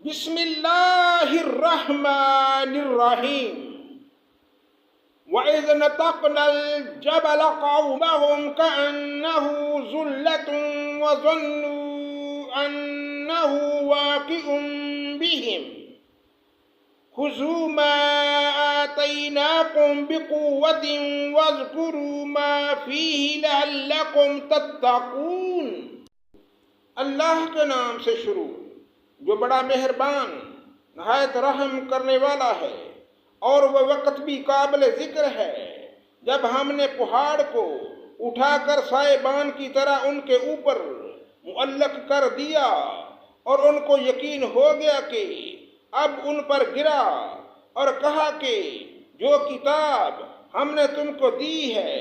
بسم اللہ الرحمن الرحیم وَإِذْ نَتَقْنَا الْجَبَلَ قَوْمَهُمْ كَأَنَّهُ ظُلَّةٌ وَظَنُّوا أَنَّهُ وَاقِعٌ بِهِمْ خُذُوا مَا آتَيْنَاكُمْ بِقُوَّةٍ وَاذْكُرُوا مَا فِيهِ لَعَلَّكُمْ تَتَّقُونَ۔ اللہ کے نام سے شروع جو بڑا مہربان نہایت رحم کرنے والا ہے، اور وہ وقت بھی قابل ذکر ہے جب ہم نے پہاڑ کو اٹھا کر سائبان کی طرح ان کے اوپر معلق کر دیا، اور ان کو یقین ہو گیا کہ اب ان پر گرا، اور کہا کہ جو کتاب ہم نے تم کو دی ہے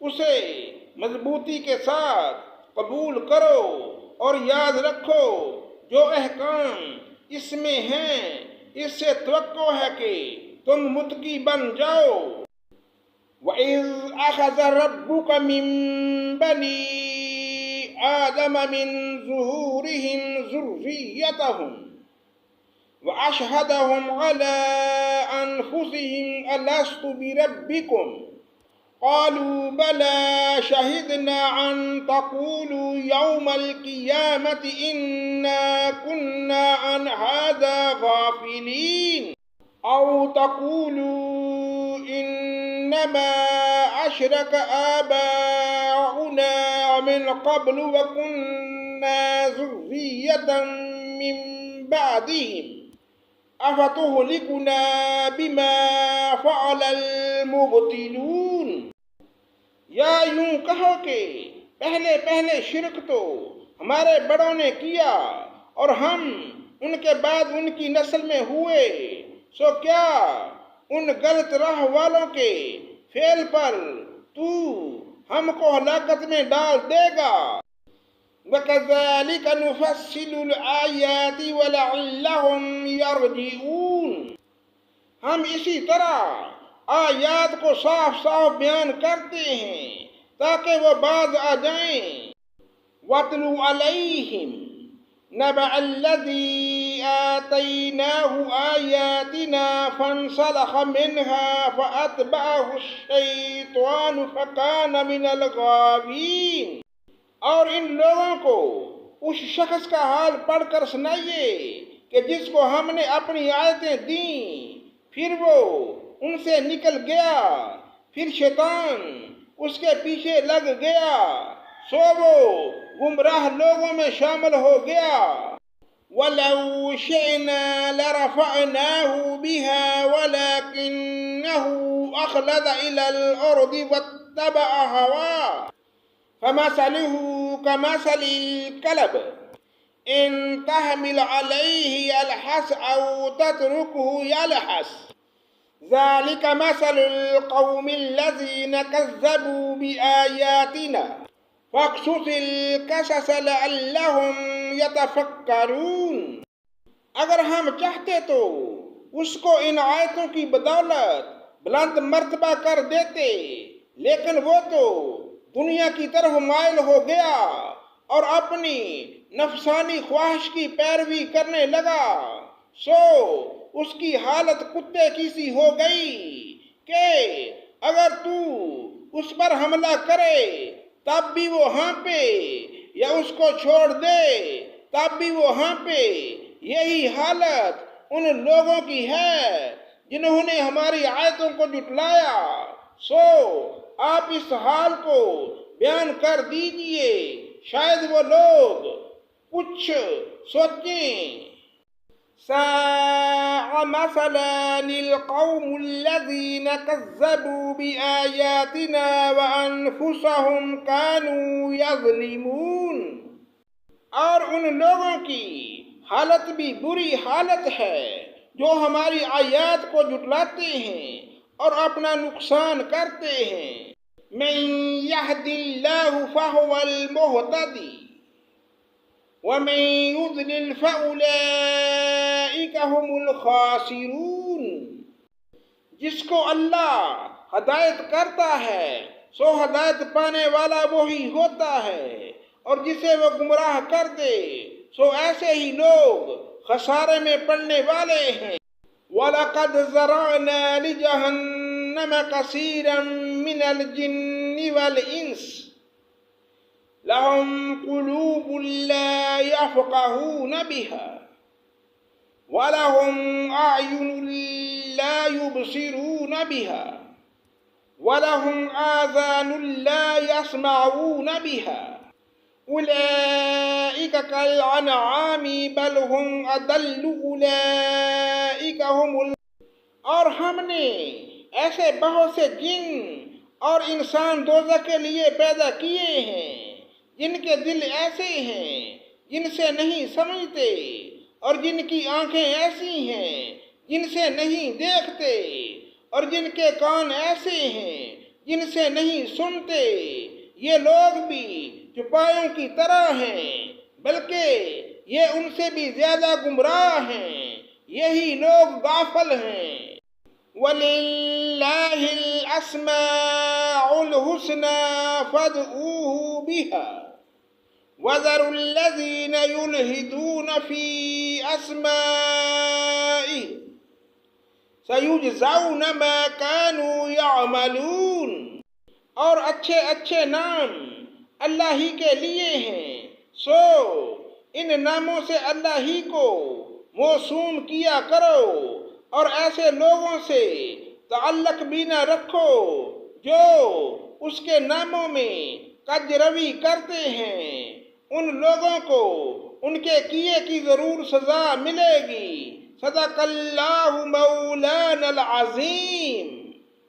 اسے مضبوطی کے ساتھ قبول کرو، اور یاد رکھو جو احکام اس میں ہیں اس سے توقع ہے کہ تم متقی بن جاؤ۔ وَإِذْ أَخَذَ رَبُّكَ مِن بَنِي آدَمَ مِن ظُهُورِهِمْ ذُرِّيَّتَهُمْ وَأَشْهَدَهُمْ عَلَىٰ أَنفُسِهِمْ أَلَسْتُ بِرَبِّكُمْ قالوا بلى شهدنا أن تقولوا يوم القيامة إنا كنا عن هذا غافلين أو تقولوا إنما أشرك آباؤنا من قبل وكنا ذرية من بعدهم أفتهلكنا بما فعل المبطلون۔ یا یوں کہو کہ پہلے شرک تو ہمارے بڑوں نے کیا، اور ہم ان کے بعد ان کی نسل میں ہوئے، سو کیا ان غلط راہ والوں کے فعل پر تو ہم کو ہلاکت میں ڈال دے گا۔ وَكَذَلِكَ نُفَصِّلُ الْآيَاتِ وَلَعَلَّهُمْ يَرْجِعُونَ۔ ہم اسی طرح آیات کو صاف صاف بیان کرتے ہیں تاکہ وہ باز آ جائیں۔ وَاتْلُ عَلَيْهِمْ نَبَأَ الَّذِي آتَيْنَاهُ آيَاتِنَا فَانسَلَخَ مِنْهَا فَأَتْبَعَهُ الشَّيْطَانُ فَكَانَ مِنَ الْغَاوِينَ۔ اور ان لوگوں کو اس شخص کا حال پڑھ کر سنائیے کہ جس کو ہم نے اپنی آیتیں دیں، پھر وہ ان سے نکل گیا، پھر شیطان اس کے پیچھے لگ گیا، سو وہ گمراہ لوگوں میں شامل ہو گیا۔ وَلَوْ شِئْنَا لَرَفَعْنَاهُ بِهَا وَلَكِنَّهُ أَخْلَدَ إِلَى الْأَرْضِ وَاتَّبَعَ هَوَاهُ فَمَثَلُهُ كَمَثَلِ الْكَلْبِ إِن تَحْمِلْ عَلَيْهِ يَلْحَثْ أَوْ تَتْرُكْهُ يَلْحَث ذَلِكَ مَثَلُ الْقَوْمِ الَّذِينَ كَذَّبُوا بِآيَاتِنَا فَاقْصُصِ الْقَصَصَ لَعَلَّهُمْ يَتَفَكَّرُونَ۔ اگر ہم چاہتے تو اس کو ان آیتوں کی بدولت بلند مرتبہ کر دیتے، لیکن وہ تو دنیا کی طرف مائل ہو گیا اور اپنی نفسانی خواہش کی پیروی کرنے لگا، سو اس کی حالت کتے کی سی ہو گئی کہ اگر تو اس پر حملہ کرے تب بھی وہ ہانپے، یا اس کو چھوڑ دے تب بھی وہ ہانپے۔ یہی حالت ان لوگوں کی ہے جنہوں نے ہماری آیتوں کو جھٹلایا، سو آپ اس حال کو بیان کر دیجئے، شاید وہ لوگ کچھ سوچیں۔ سَاءَ مَثَلًا الْقَوْمُ الَّذِينَ كَذَّبُوا بِآيَاتِنَا وَأَنفُسَهُمْ كَانُوا يَظْلِمُونَ۔ اور ان لوگوں کی حالت بھی بری حالت ہے جو ہماری آیات کو جھٹلاتے ہیں اور اپنا نقصان کرتے ہیں۔ مَن يَهْدِ اللَّهُ فَهُوَ الْمُهْتَدِي وَمَن يُضْلِلْ فَأُولَئِكَ هُمُ الْخَاسِرُونَ۔ جس کو اللہ ہدایت کرتا ہے سو ہدایت پانے والا وہی ہوتا ہے، اور جسے وہ گمراہ کر دے سو ایسے ہی لوگ خسارے میں پڑنے والے ہیں۔ وَلَقَدْ زَرَعْنَا لِجَهَنَّمَ كَثِيرًا مِنَ الْجِنِّ وَالْإِنسِ لَهُمْ قُلُوبٌ لَا يَفْقَهُونَ بِهَا وَلَهُمْ أَعْيُنٌ لَا يُبْصِرُونَ بِهَا وَلَهُمْ آذَانٌ لَا يَسْمَعُونَ بِهَا أُولَئِكَ كَالْأَنْعَامِ بَلْ هُمْ أَضَلُّ أُولَئِكَ هُمُ اور ہم نے ایسے بہت سے جن اور انسان دوزخ کے لیے پیدا کیے ہیں جن کے دل ایسے ہیں جن سے نہیں سمجھتے اور جن کی آنکھیں ایسی ہیں جن سے نہیں دیکھتے اور جن کے کان ایسے ہیں جن سے نہیں سنتے۔ یہ لوگ بھی چوپایوں کی طرح ہیں بلکہ یہ ان سے بھی زیادہ گمراہ ہیں، یہی لوگ غافل ہیں۔ وَلِلَّهِ الْأَسْمَاءُ الْحُسْنَى فَادْعُوهُ بِهَا وَذَرُوا الَّذِينَ يُلْحِدُونَ فِي أَسْمَائِهِ سَيُجْزَوْنَ مَا كَانُوا يَعْمَلُونَ اور اچھے اچھے نام اللہ ہی کے لیے ہیں، سو ان ناموں سے اللہ ہی کو موسوم کیا کرو اور ایسے لوگوں سے تعلق بھی نہ رکھو جو اس کے ناموں میں کج روی کرتے ہیں، ان لوگوں کو ان کے کیے کی ضرور سزا ملے گی۔ صدق اللہ مولانا العظیم۔